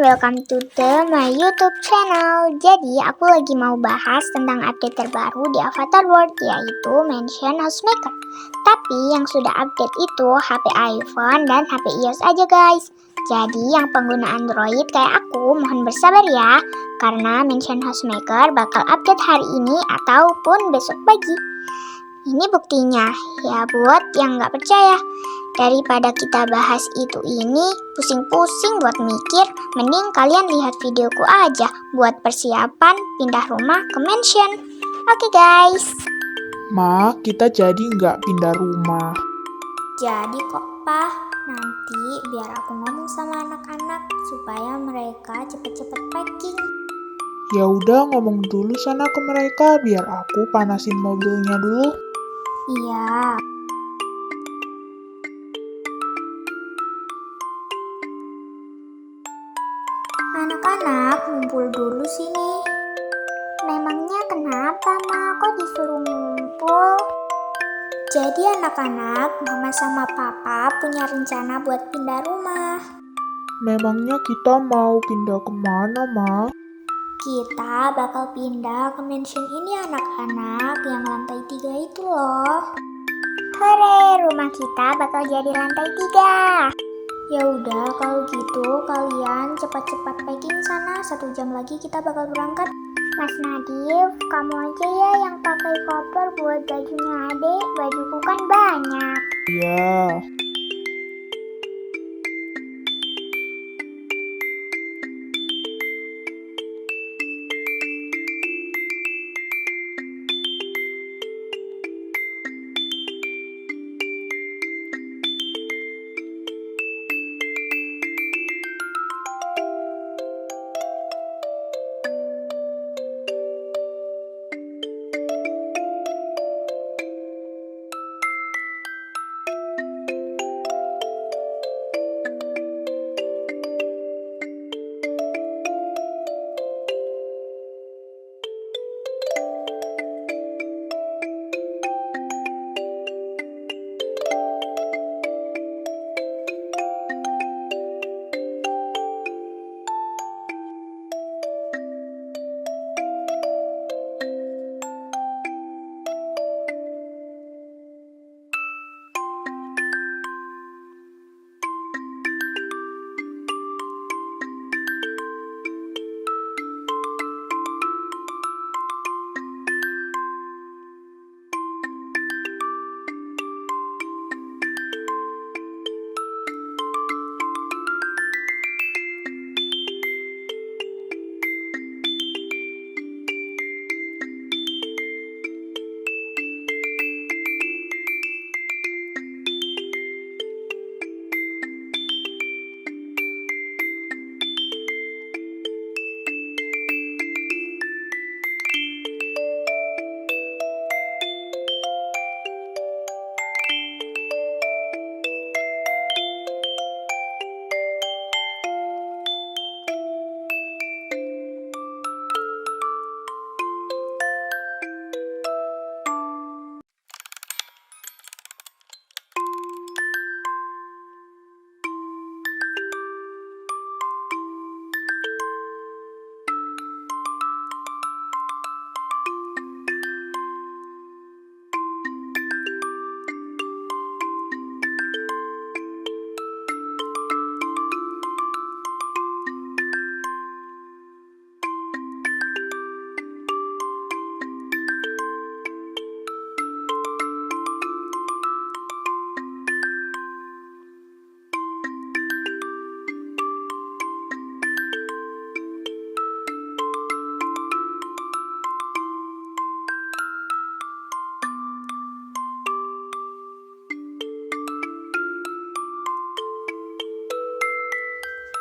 welcome to my YouTube channel. Jadi aku lagi mau bahas tentang update terbaru di Avatar World, yaitu Mansion Housemaker. Tapi yang sudah update itu HP iPhone dan HP iOS aja guys. Jadi yang pengguna Android kayak aku mohon bersabar ya, karena Mansion Housemaker bakal update hari ini ataupun besok pagi. Ini buktinya, ya buat yang nggak percaya. Daripada kita bahas itu ini, pusing-pusing buat mikir, mending kalian lihat videoku aja buat persiapan pindah rumah ke mansion. Oke guys. Ma, kita jadi nggak pindah rumah. Jadi kok Pak, nanti biar aku ngomong sama anak-anak supaya mereka cepet-cepet packing. Ya udah ngomong dulu sana ke mereka biar aku panasin mobilnya dulu. Iya. Anak-anak, ngumpul dulu sini. Memangnya kenapa, Ma? Kok disuruh ngumpul? Jadi anak-anak, Mama sama Papa punya rencana buat pindah rumah. Memangnya kita mau pindah kemana, Ma? Kita bakal pindah ke mansion ini anak-anak, yang lantai 3 itu loh. Hore, rumah kita bakal jadi lantai 3. Ya udah, kalau gitu kalian cepat-cepat packing sana. 1 jam lagi kita bakal berangkat. Mas Nadif, kamu aja ya yang pakai koper buat bajunya adek. Bajuku kan banyak. Iya.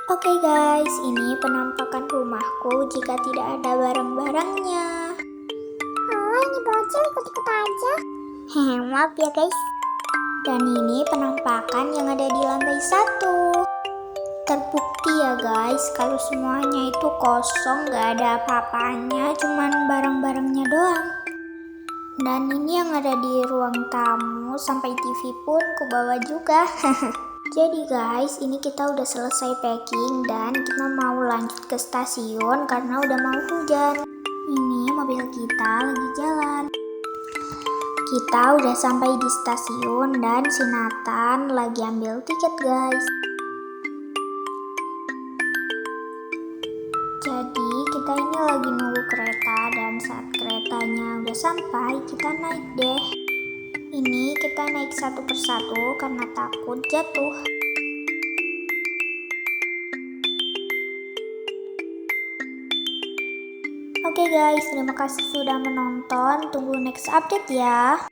Oke guys, ini penampakan rumahku jika tidak ada barang-barangnya. Oh, ini bocil ikut-ikut aja. Hehe, maaf ya guys. Dan ini penampakan yang ada di lantai 1. Terbukti ya guys, kalau semuanya itu kosong, gak ada apa-apanya, cuman barang-barangnya doang. Dan ini yang ada di ruang tamu, sampai TV pun ku bawa juga. Jadi guys, ini kita udah selesai packing dan kita mau lanjut ke stasiun karena udah mau hujan. Ini mobil kita lagi jalan. Kita udah sampai di stasiun dan si Nathan lagi ambil tiket guys. Jadi kita ini lagi nunggu kereta dan saat keretanya udah sampai kita naik deh. Ini kita naik satu persatu karena takut jatuh. Oke guys, terima kasih sudah menonton. Tunggu next update ya.